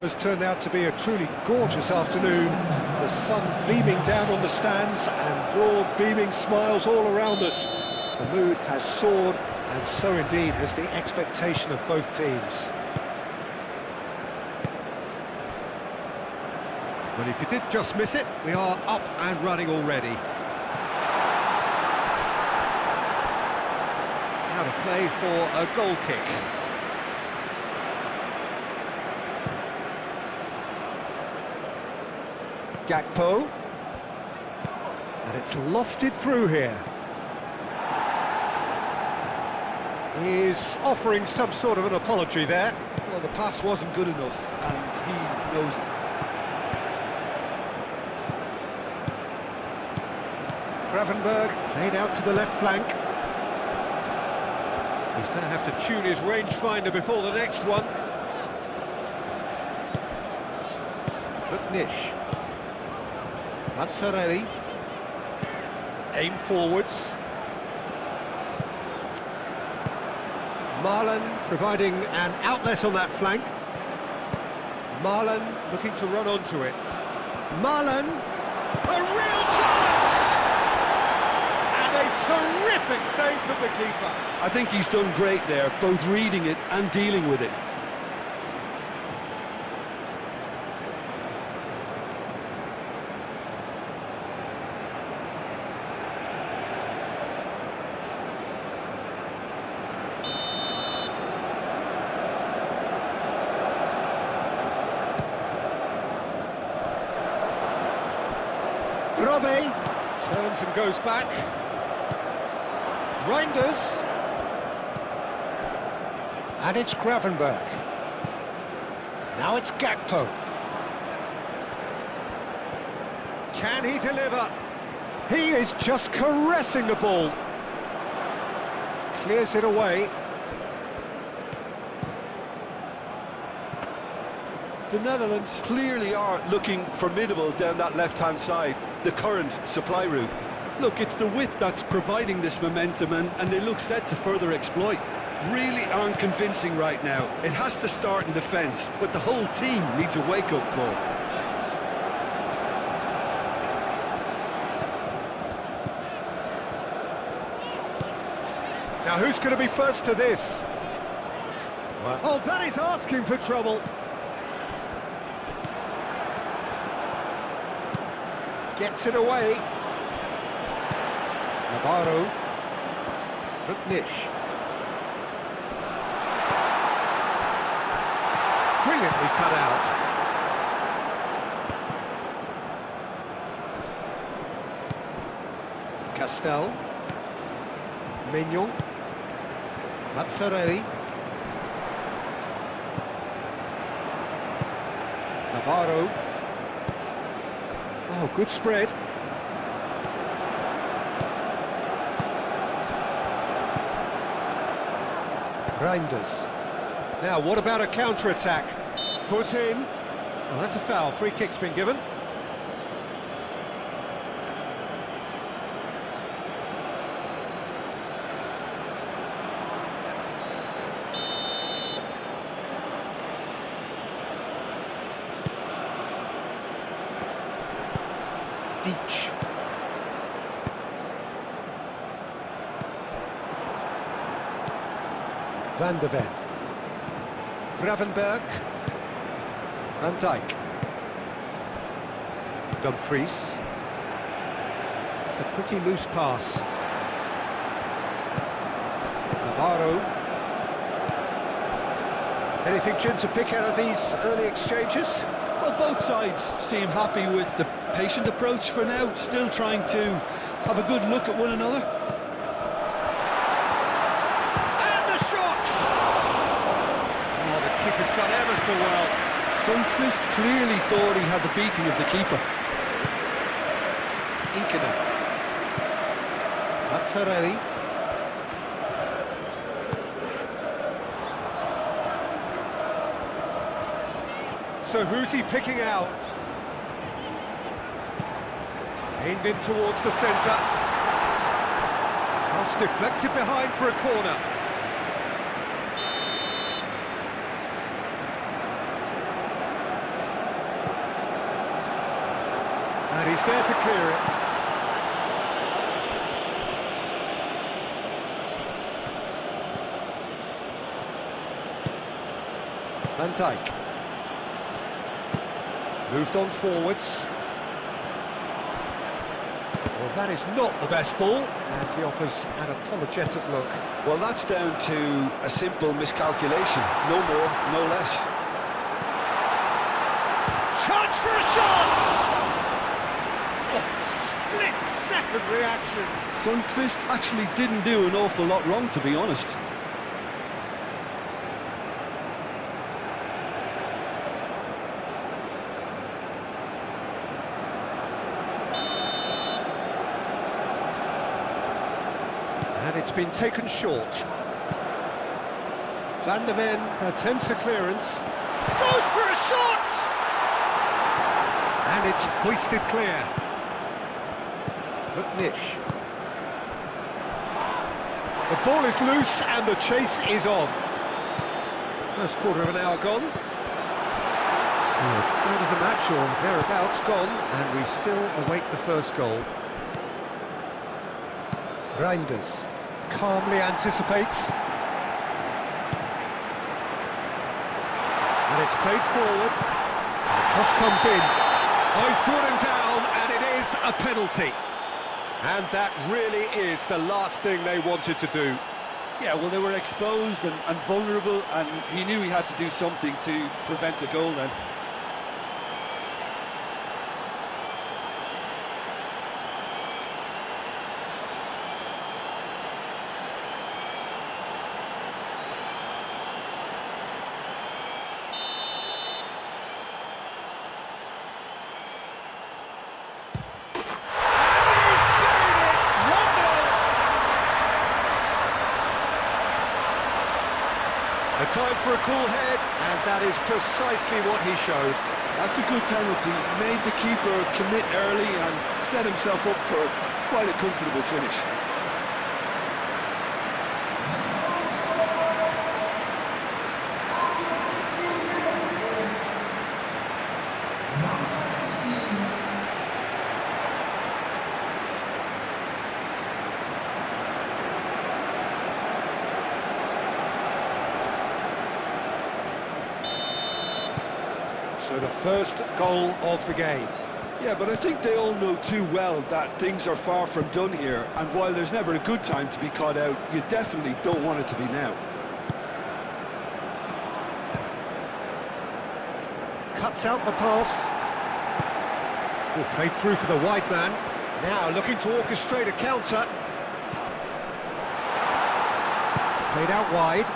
Has turned out to be a truly gorgeous afternoon. The sun beaming down on the stands and broad beaming smiles all around us. The mood has soared, and so indeed has the expectation of both teams. Well, if you did just miss it, we are up and running already. Out of play for a goal kick. Gakpo, and it's lofted through here. He's offering some sort of an apology there. Well, the pass wasn't good enough, and he knows it. Gravenberg played out to the left flank. He's going to have to tune his rangefinder before the next one. Nish. Mazzarelli, aim forwards. Marlon providing an outlet on that flank. Marlon looking to run onto it. Marlon, a real chance! And a terrific save from the keeper. I think he's done great there, both reading it and dealing with it. Robe turns and goes back. Reinders. And it's Gravenberg. Now it's Gakpo. Can he deliver? He is just caressing the ball. Clears it away. The Netherlands clearly are looking formidable down that left-hand side, the current supply route. Look, it's the width that's providing this momentum, and they look set to further exploit. Really aren't convincing right now. It has to start in defence, but the whole team needs a wake-up call. Now who's going to be first to this? Oh, that is asking for trouble. Gets it away. Navarro. Nish. Brilliantly cut out. Castel. Mignon. Mazzarelli. Navarro. Oh, good spread. Reinders. Now, what about a counter-attack? Foot in. Well, that's a foul. Free kick's been given. Deitch. Van de Ven. Gravenberg. Van Dijk. Dumfries. It's a pretty loose pass. Navarro. Anything, Jim, to pick out of these early exchanges? Well, both sides seem happy with the patient approach for now, still trying to have a good look at one another. And the shot! Oh, the keeper's done ever so well. Sundqvist clearly thought he had the beating of the keeper. Inkinen. Mazzarelli. So who's he picking out? Aimed in towards the centre. Cross deflected behind for a corner. And he's there to clear it. Van Dijk. Moved on forwards. Well, that is not the best ball, and he offers an apologetic look. Well, that's down to a simple miscalculation. No more, no less. Chance for a shot! Oh, split-second reaction. Sundqvist actually didn't do an awful lot wrong, to be honest. And it's been taken short. Van der Ven attempts a clearance. Goes for a shot! And it's hoisted clear. McNish. The ball is loose and the chase is on. First quarter of an hour gone. So a third of the match or thereabouts gone, and we still await the first goal. Reinders calmly anticipates. And it's played forward. And the cross comes in. Oh, he's brought him down, and it is a penalty. And that really is the last thing they wanted to do. Yeah, well, they were exposed and vulnerable, and he knew he had to do something to prevent a goal then. A time for a cool head, and that is precisely what he showed. That's a good penalty. Made the keeper commit early and set himself up for quite a comfortable finish. So the first goal of the game. Yeah, but I think they all know too well that things are far from done here, and while there's never a good time to be caught out, you definitely don't want it to be now. Cuts out the pass. Oh, played through for the wide man. Now looking to orchestrate a counter. Played out wide.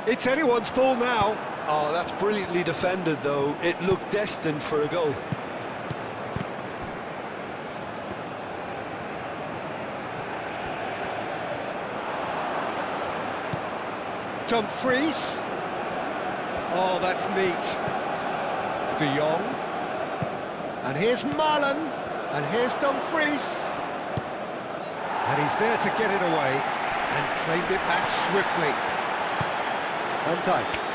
It's anyone's ball now. Oh, that's brilliantly defended, though. It looked destined for a goal. Dumfries. Oh, that's neat. De Jong. And here's Marlon. And here's Dumfries. And he's there to get it away. And claimed it back swiftly. Van Dijk.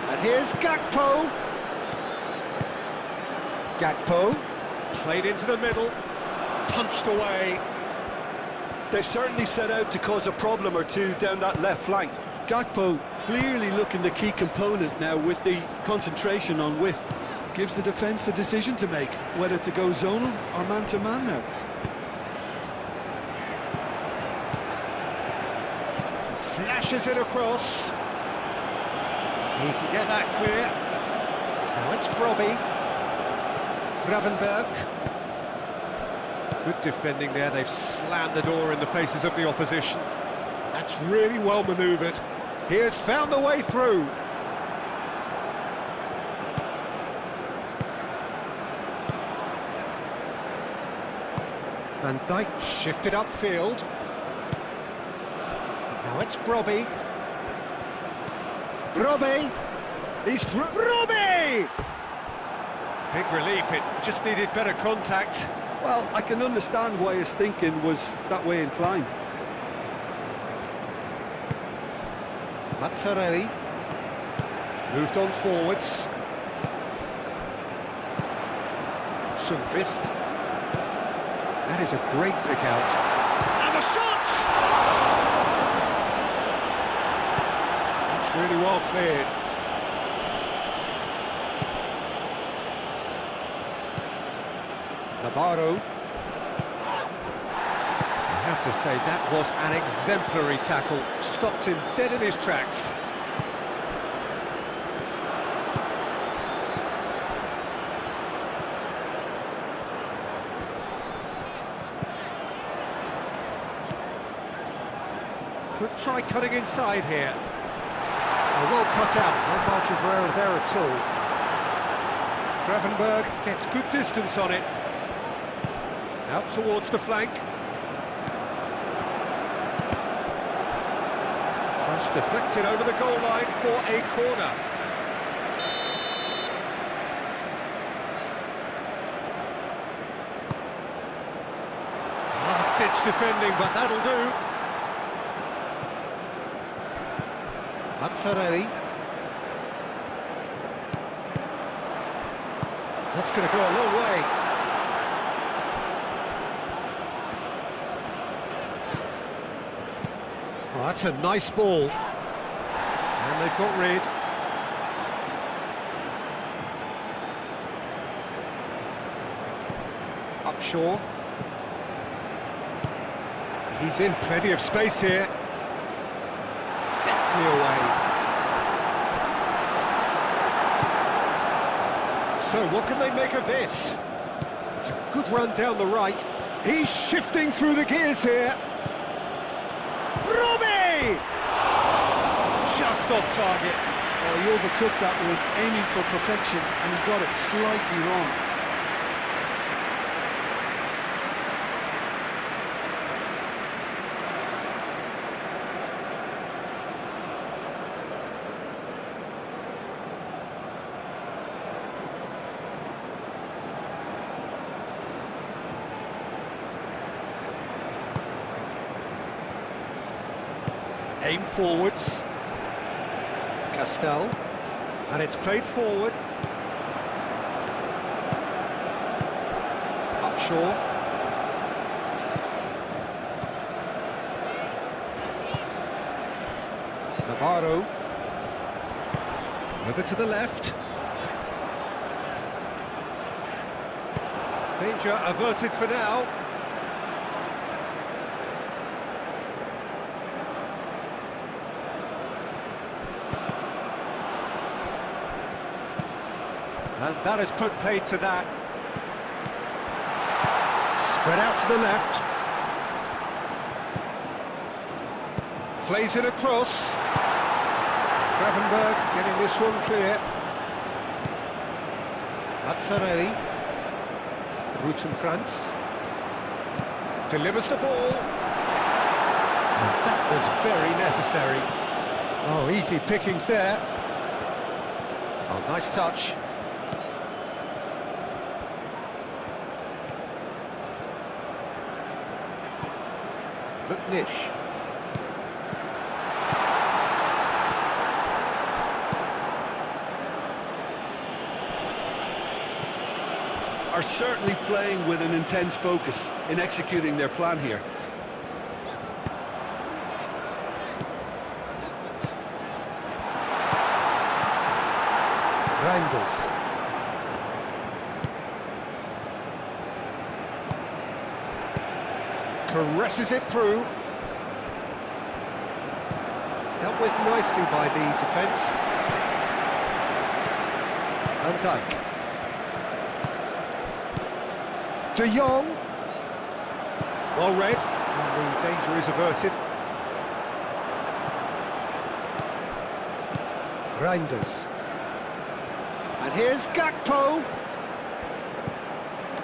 And here's Gakpo. Gakpo. Played into the middle. Punched away. They've certainly set out to cause a problem or two down that left flank. Gakpo clearly looking the key component now with the concentration on width. Gives the defence a decision to make, whether to go zonal or man-to-man now. Flashes it across. He can get that clear. Now it's Brobbey. Gravenberg. Good defending there. They've slammed the door in the faces of the opposition. That's really well manoeuvred. He has found the way through. Van Dijk shifted upfield. Now it's Brobbey. Brobbey! He's through. Brobbey! Big relief, it just needed better contact. Well, I can understand why his thinking was that way inclined. Mazzarelli. Moved on forwards. Sundqvist. That is a great pick out. And the shot! That's really well cleared. Navarro. I have to say, that was an exemplary tackle. Stopped him dead in his tracks. Could try cutting inside here. Oh, well cut out, no margin for error there at all. Gravenberg gets good distance on it. Out towards the flank. Cross deflected over the goal line for a corner. Last-ditch defending, but that'll do. Mazzarelli. That's going to go a long way. Oh, that's a nice ball. And they've got rid. Upshaw. He's in plenty of space here. Deftly away. So what can they make of this? It's a good run down the right. He's shifting through the gears here. Robbie! Just off target. Oh, he overcooked that one, aiming for perfection, and he got it slightly wrong. Aim forwards. Castel. And it's played forward. Upshaw. Navarro. Over to the left. Danger averted for now. And that has put paid to that. Spread out to the left. Plays it across. Gravenberg getting this one clear. Mazzarelli. Rutten France. Delivers the ball. And that was very necessary. Oh, easy pickings there. Oh, nice touch. McNish. Are certainly playing with an intense focus in executing their plan here. Reinders. Caresses it through. Dealt with nicely by the defence. Van Dijk. De Jong. Well read. And the danger is averted. Reinders. And here's Gakpo.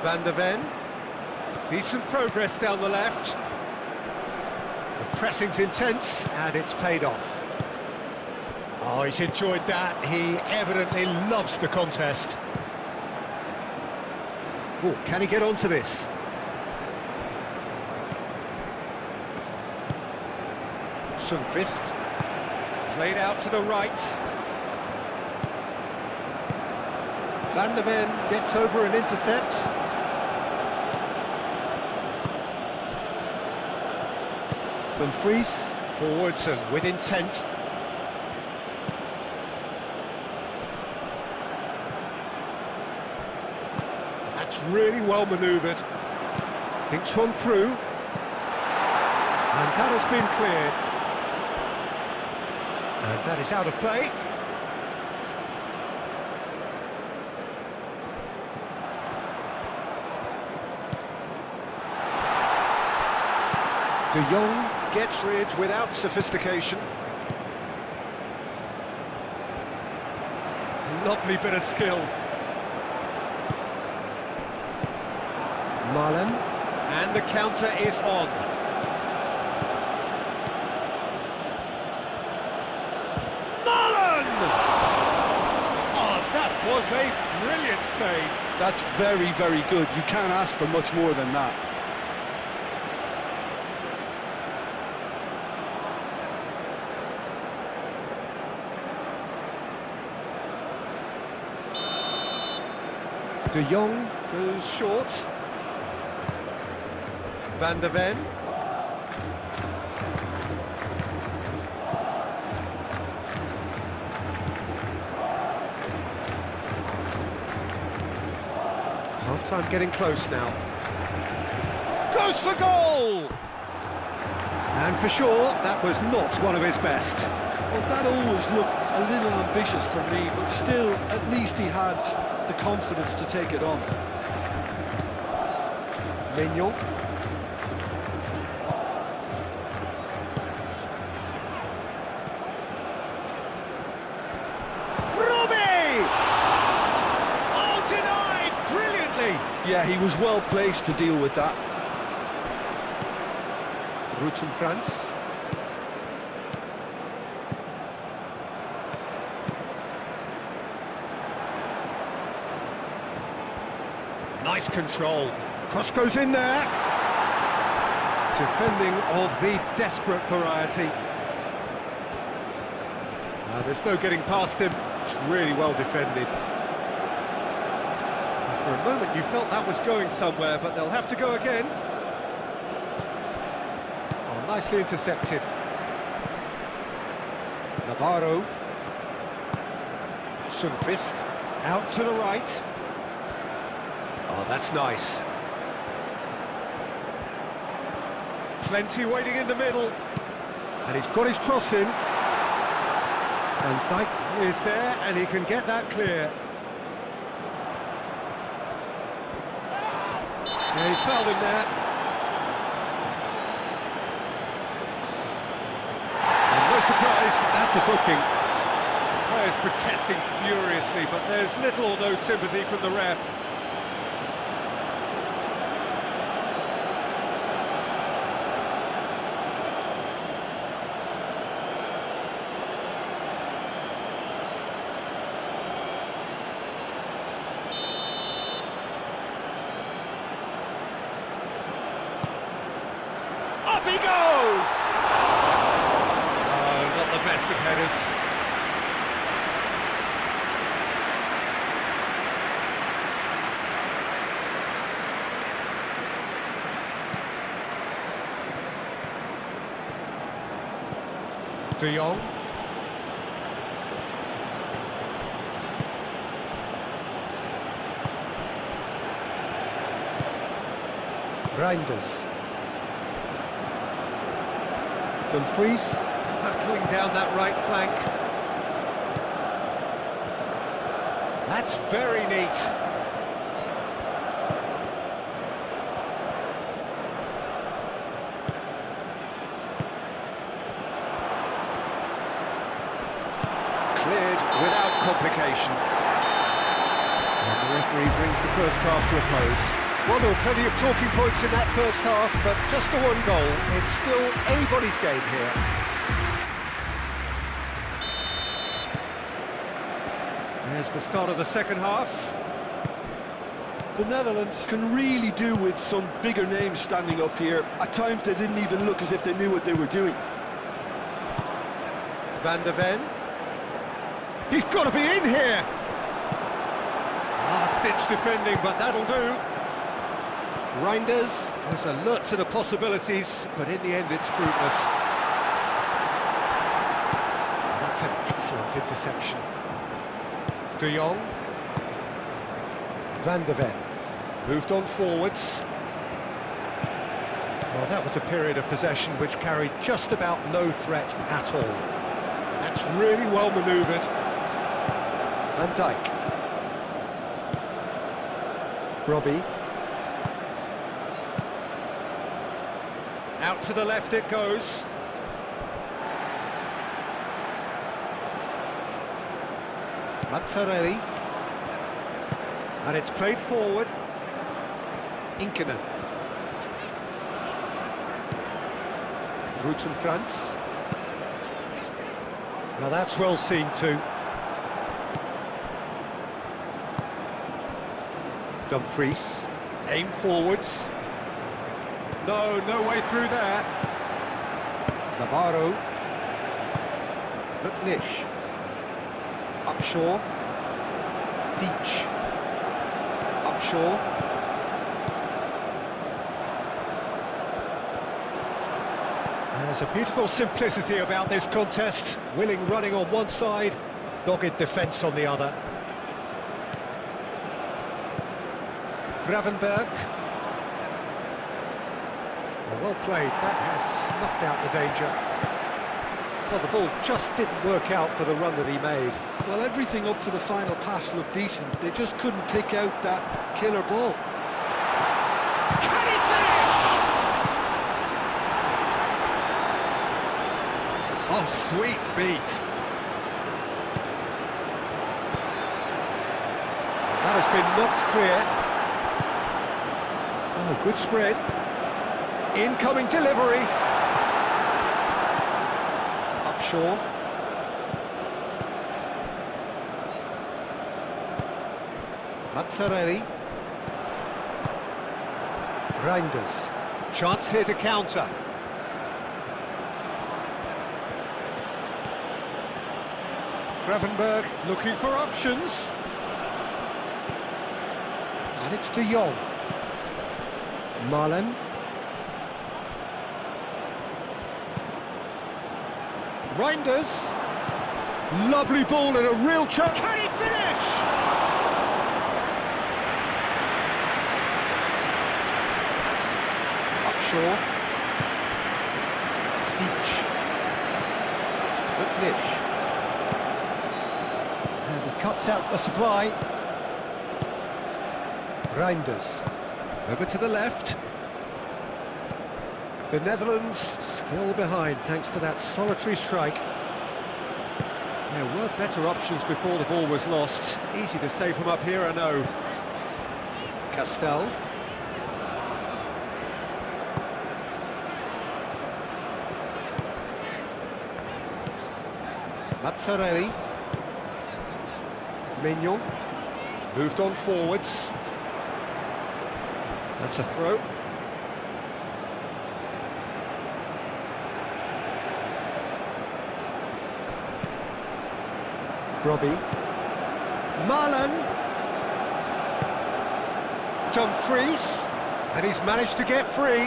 Van der Ven. Decent progress down the left. The pressing's intense, and it's paid off. Oh, he's enjoyed that. He evidently loves the contest. Oh, can he get onto this? Sundqvist. Played out to the right. Van der Ven gets over and intercepts. Dumfries, forwards and with intent. That's really well manoeuvred. Dinks one through. And that has been cleared. And that is out of play. De Jong gets rid without sophistication. Lovely bit of skill. Marlon, and the counter is on. Marlon! Oh, that was a brilliant save. That's very, very good. You can't ask for much more than that. De Jong goes short. Van der Ven. Half-time getting close now. Goes for goal! And for sure, that was not one of his best. Well, that always looked a little ambitious for me, but still, at least he had the confidence to take it on. Mignon. Yeah, he was well placed to deal with that. Rutten France. Nice control. Cross goes in there. Defending of the desperate variety. There's no getting past him. It's really well defended. For a moment you felt that was going somewhere, but they'll have to go again. Oh, nicely intercepted. Navarro. Sundqvist. Out to the right. Oh, that's nice. Plenty waiting in the middle. And he's got his cross in. And Dijk is there, and he can get that clear. Yeah, he's fouled him there. And no surprise, that's a booking. Players protesting furiously, but there's little or no sympathy from the ref. Up he goes! Oh, not the best of headers. De Jong. Reinders. Dumfries, hurtling down that right flank. That's very neat. Cleared without complication. And the referee brings the first half to a close. Well, there were plenty of talking points in that first half, but just the one goal. It's still anybody's game here. There's the start of the second half. The Netherlands can really do with some bigger names standing up here. At times they didn't even look as if they knew what they were doing. Van der Ven. He's got to be in here! Last-ditch defending, but that'll do. Reinders was alert to the possibilities, but in the end it's fruitless. That's an excellent interception. De Jong. Van der Ven. Moved on forwards. Well, that was a period of possession which carried just about no threat at all. That's really well manoeuvred. Van Dijk. Robbie. Out to the left it goes. Mazzarelli. And it's played forward. Inkinen. Ruud and France. Now that's well seen too. Dumfries. Aim forwards. No way through there. Navarro. McNish. Upshaw. Deitch. Upshaw. There's a beautiful simplicity about this contest. Willing running on one side, dogged defence on the other. Gravenberg. Well played, that has snuffed out the danger. Well, the ball just didn't work out for the run that he made. Well, everything up to the final pass looked decent. They just couldn't pick out that killer ball. Can he finish? Oh, sweet feet. That has been knocked clear. Oh, good spread. Incoming delivery. Upshaw. Mazzarelli. Reinders. Chance here to counter. Gravenberg looking for options. And it's De Jong. Malen. Reinders. Lovely ball and a real chance. Can he finish? Upshaw. Deitch. McNish. And he cuts out the supply. Reinders. Over to the left. The Netherlands still behind thanks to that solitary strike. There were better options before the ball was lost. Easy to say from up here, I know. Castel. Mazzarelli. Mignon. Moved on forwards. That's a throw. Robbie. Malen. Dumfries. And he's managed to get free.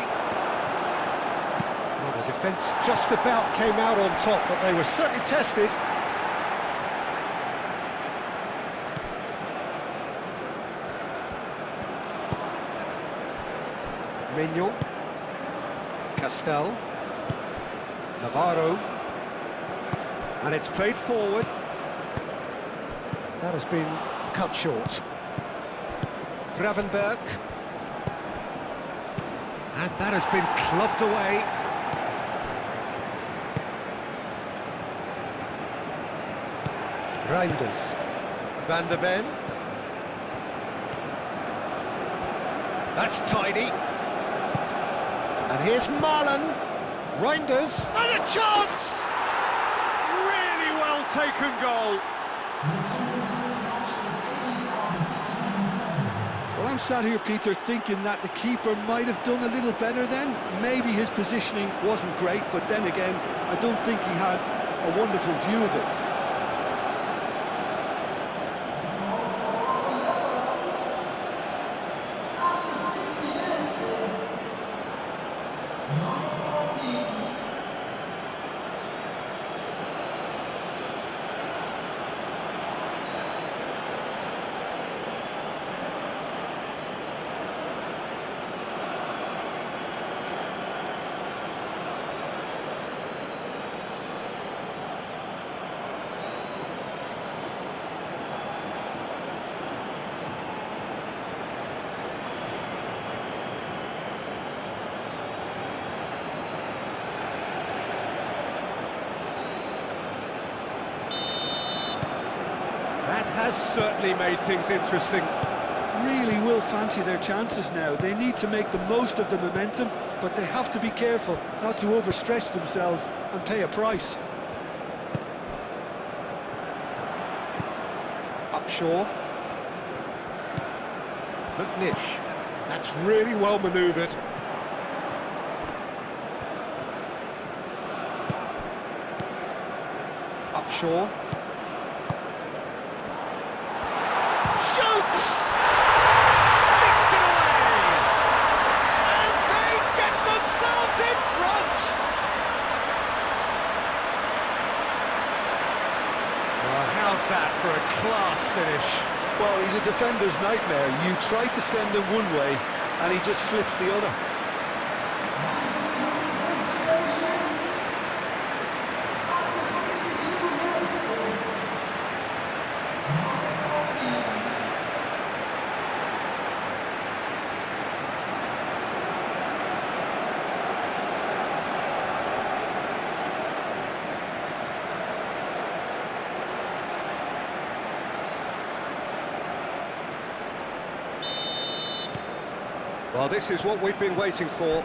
Well, the defence just about came out on top, but they were certainly tested. Mignon. Castel. Navarro. And it's played forward. That has been cut short. Gravenberg. And that has been clubbed away. Reinders. Van der Ven. That's tidy. And here's Malen. Reinders. And a chance! Really well taken goal. Well, I'm sat here, Peter, thinking that the keeper might have done a little better then. Maybe his positioning wasn't great, but then again, I don't think he had a wonderful view of it. has certainly made things interesting. Really will fancy their chances now. They need to make the most of the momentum, but they have to be careful not to overstretch themselves and pay a price. Upshaw. McNish. That's really well manoeuvred. Upshaw. Shoots! Sticks it away! And they get themselves in front! Well, how's that for a class finish? Well, he's a defender's nightmare. You try to send him one way, and he just slips the other. Well, this is what we've been waiting for.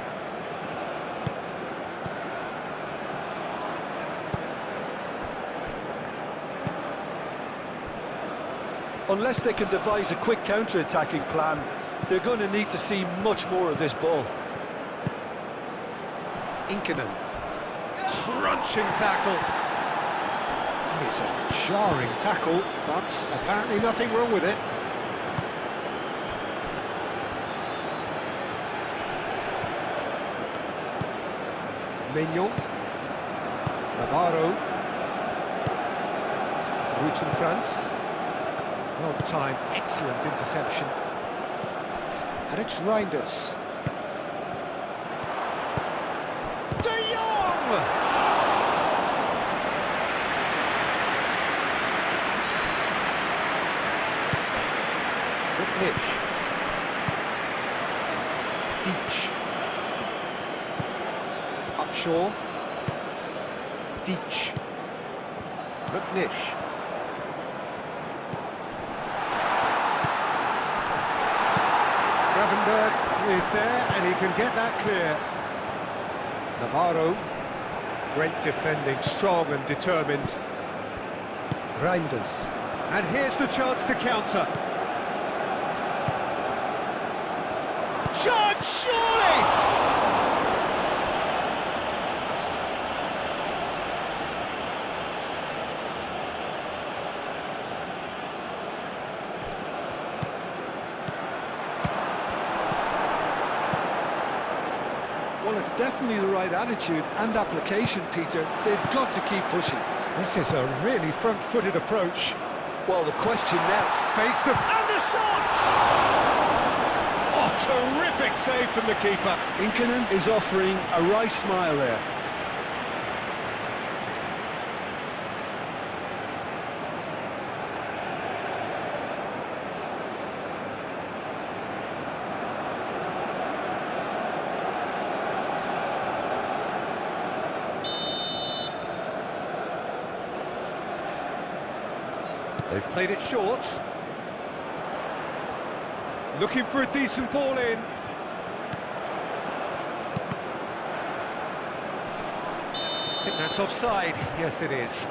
Unless they can devise a quick counter-attacking plan, they're going to need to see much more of this ball. Inkinen. Crunching tackle. That is a jarring tackle, but apparently nothing wrong with it. Mignon, Navarro, Root in France, well timed, excellent interception, and it's Reinders. De Jong! McNish, Deitch. Upshaw, Deitch, McNish, Gravenberg is there and he can get that clear. Navarro, great defending, strong and determined. Reinders, and here's the chance to counter. Chance, surely! Well, it's definitely the right attitude and application, Peter. They've got to keep pushing. This is a really front-footed approach. Well, the question now... Face to... and the shot! Oh, terrific save from the keeper. Inkinen is offering a right smile there. They've played it short. Looking for a decent ball in. I think that's offside. Yes, it is.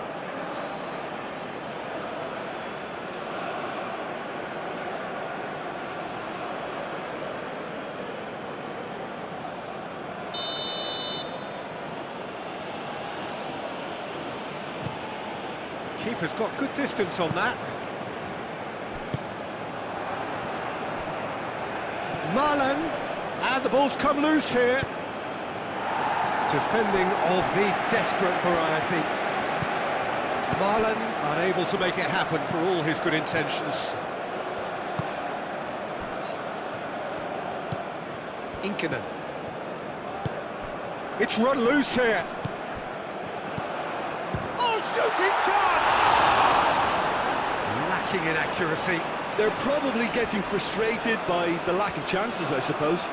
Keeper's got good distance on that. Marlon, and the ball's come loose here. Defending of the desperate variety. Marlon unable to make it happen for all his good intentions. Inkinen. It's run loose here. Shooting chance! Lacking in accuracy. They're probably getting frustrated by the lack of chances, I suppose.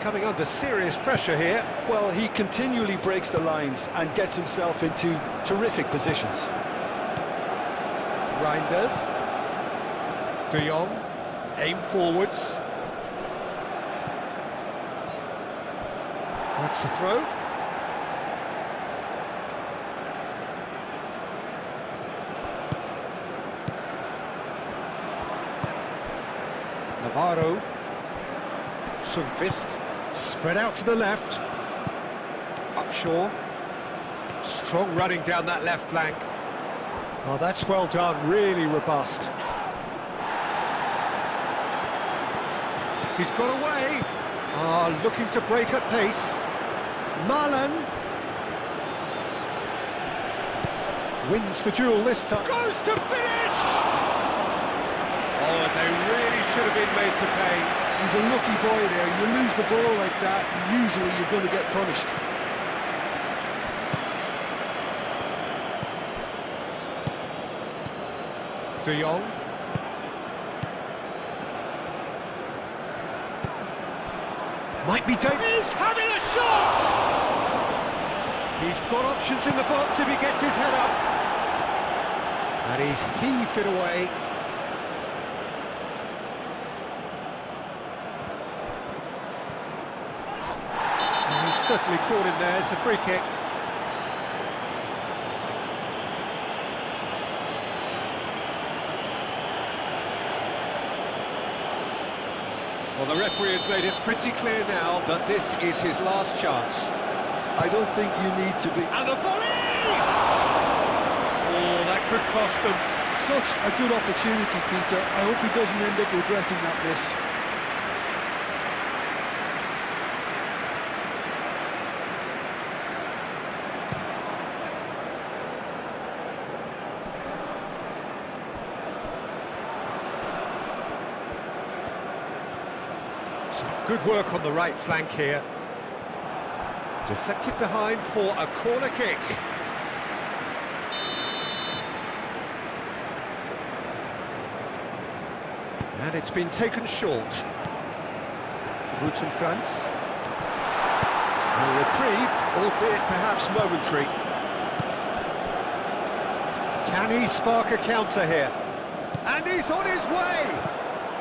coming under serious pressure here. Well, he continually breaks the lines and gets himself into terrific positions. Reinders. De Jong. Aim forwards. That's the throw. Navarro. Sundqvist. Spread out to the left. Upshaw. Strong running down that left flank. Oh, that's well done, really robust. He's got away. Looking to break at pace. Marlon. Wins the duel this time. Goes to finish! Oh, they really should have been made to pay. He's a lucky boy there. You lose the ball like that, and usually you're going to get punished. De Jong. Might be taken. He's having a shot! He's got options in the box if he gets his head up. And he's heaved it away. And he's certainly caught him there. It's a free kick. Well, the referee has made it pretty clear now that this is his last chance. I don't think you need to be... And the volley! Oh, that could cost them. Such a good opportunity, Peter. I hope he doesn't end up regretting that miss. Good work on the right flank here. Deflected behind for a corner kick. And it's been taken short. Route in France. A reprieve, albeit perhaps momentary. Can he spark a counter here? And he's on his way!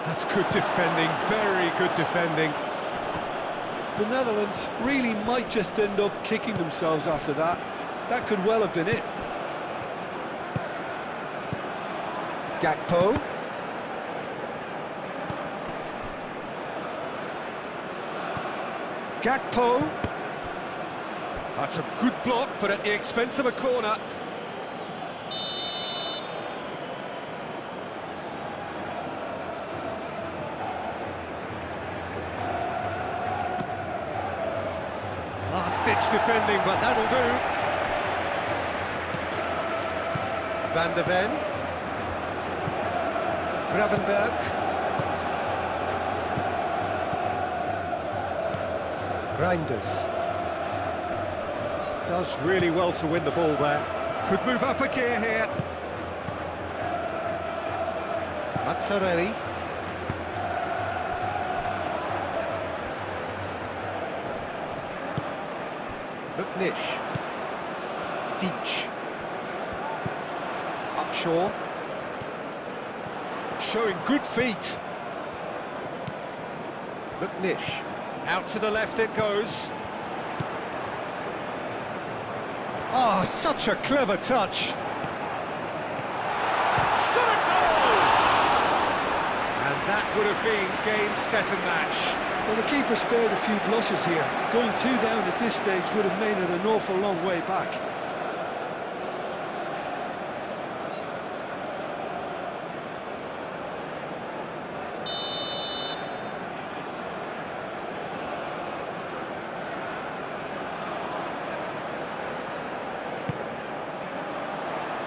That's good defending, very good defending. The Netherlands really might just end up kicking themselves after that. That could well have been it. Gakpo. Gakpo. That's a good block, but at the expense of a corner. Last-ditch defending, but that'll do. Van der Ven. Gravenberg. Reinders. Does really well to win the ball there. Could move up a gear here. Mazzarelli. Nish. Deach. Upshaw. Showing good feet. McNish. Out to the left it goes. Oh, such a clever touch. Shot a goal! And that would have been game, set and match. Well, the keeper spared a few blushes here. Going 2 down at this stage would have made it an awful long way back.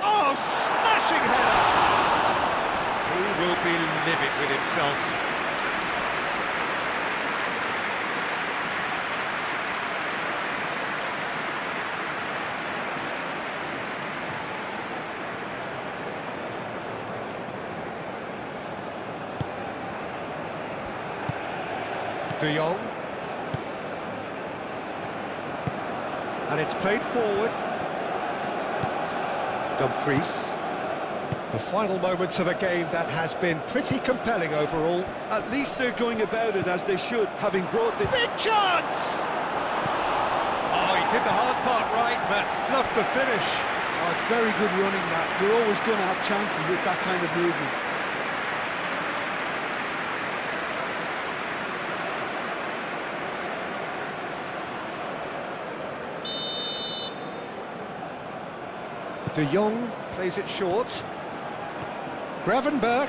Oh, smashing header! He will be livid with himself. De Jong. And it's played forward. Dumfries. The final moments of a game that has been pretty compelling overall. At least they're going about it as they should, having brought this... Big chance! Oh, he did the hard part right, but fluffed the finish. Oh, it's very good running, that. You're always going to have chances with that kind of movement. De Jong plays it short. Gravenberch.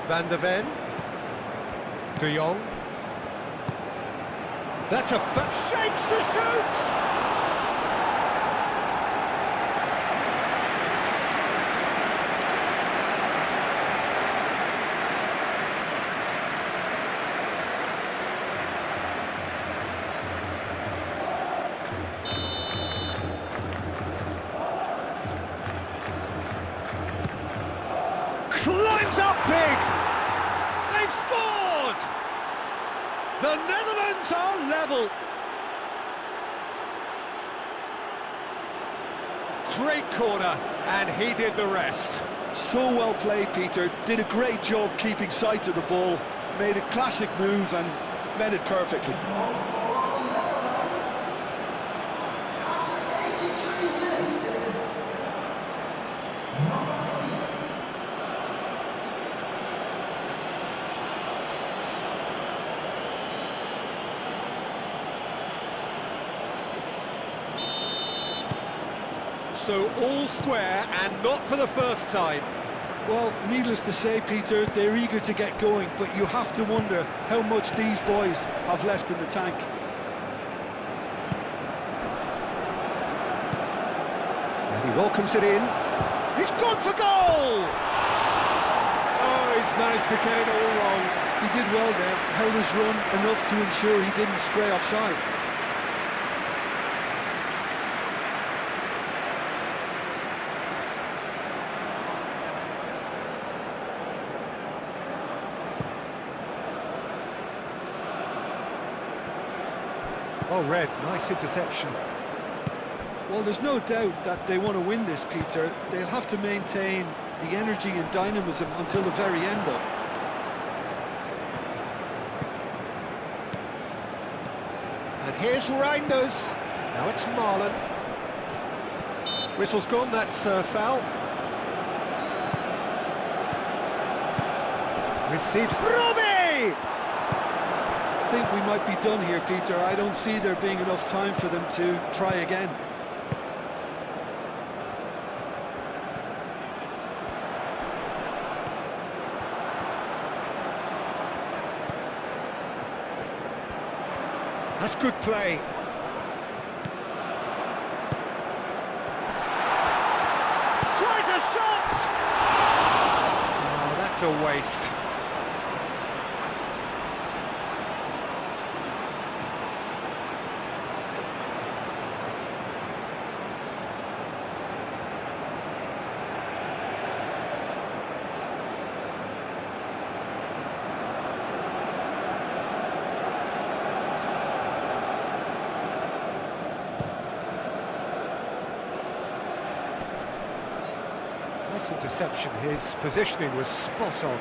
Van der Ven. De Jong. That's a shapes to shoot! Climbs up big! They've scored! The Netherlands are level! Great corner, and he did the rest. So well played, Peter. Did a great job keeping sight of the ball. Made a classic move and met it perfectly. So all square, and not for the first time. Well, needless to say, Peter, they're eager to get going, but you have to wonder how much these boys have left in the tank. And he welcomes it in. He's gone for goal! Oh, he's managed to get it all wrong. He did well there, held his run enough to ensure he didn't stray offside. Oh, Red, nice interception. Well, there's no doubt that they want to win this, Peter. They'll have to maintain the energy and dynamism until the very end, though. And here's Reinders. Now it's Marlon. Whistle's gone, that's foul. Receives Robbie! I think we might be done here, Peter. I don't see there being enough time for them to try again. That's good play. Tries a shot! Oh, that's a waste. Nice interception. His positioning was spot on.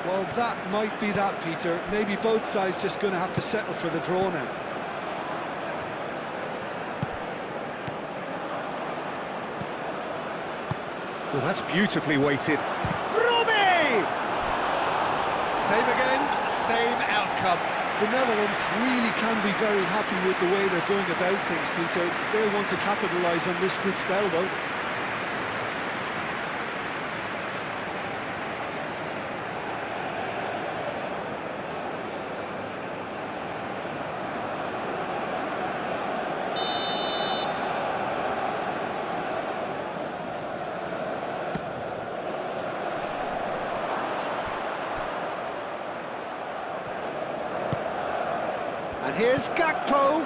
Well, that might be that, Peter. Maybe both sides just going to have to settle for the draw now. Well, that's beautifully weighted. Robbie! Same again, same outcome. The Netherlands really can be very happy with the way they're going about things, Peter. They'll want to capitalise on this good spell, though. And here's Gakpo.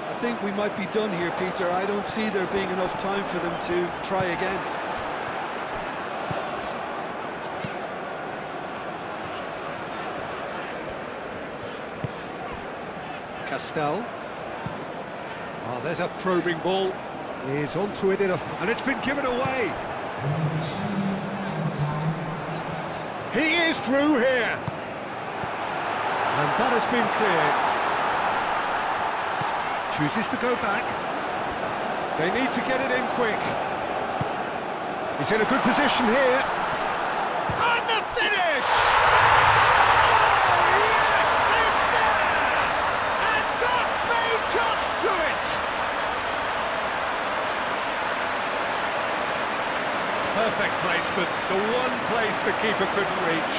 I think we might be done here, Peter. I don't see there being enough time for them to try again. Stel. Oh, there's a probing ball. He's onto it and it's been given away. He is through here. And that has been cleared. Chooses to go back. They need to get it in quick. He's in a good position here. And the finish! Oh, yes, it's there! And that may just do it! Perfect placement, the one place the keeper couldn't reach.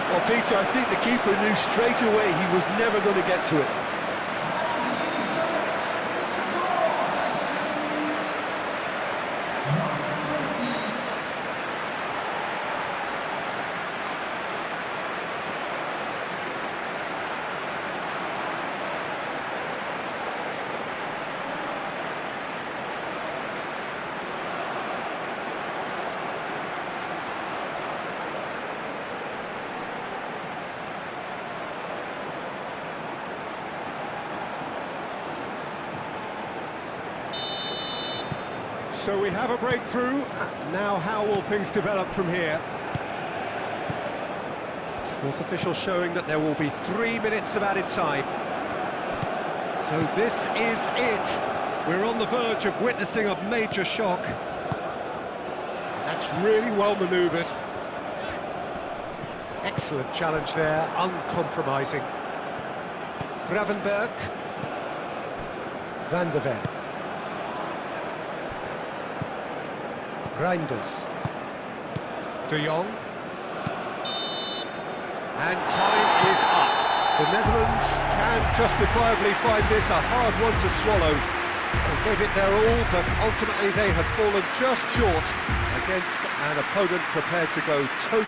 Well, Peter, I think the keeper knew straight away he was never going to get to it. So we have a breakthrough. Now how will things develop from here? Fourth official showing that there will be 3 minutes of added time. So this is it. We're on the verge of witnessing a major shock. That's really well manoeuvred. Excellent challenge there, uncompromising. Gravenberg. Van der Ven. Reinders. De Jong. And time is up. The Netherlands can justifiably find this a hard one to swallow. They gave it their all, but ultimately they have fallen just short against an opponent prepared to go totally.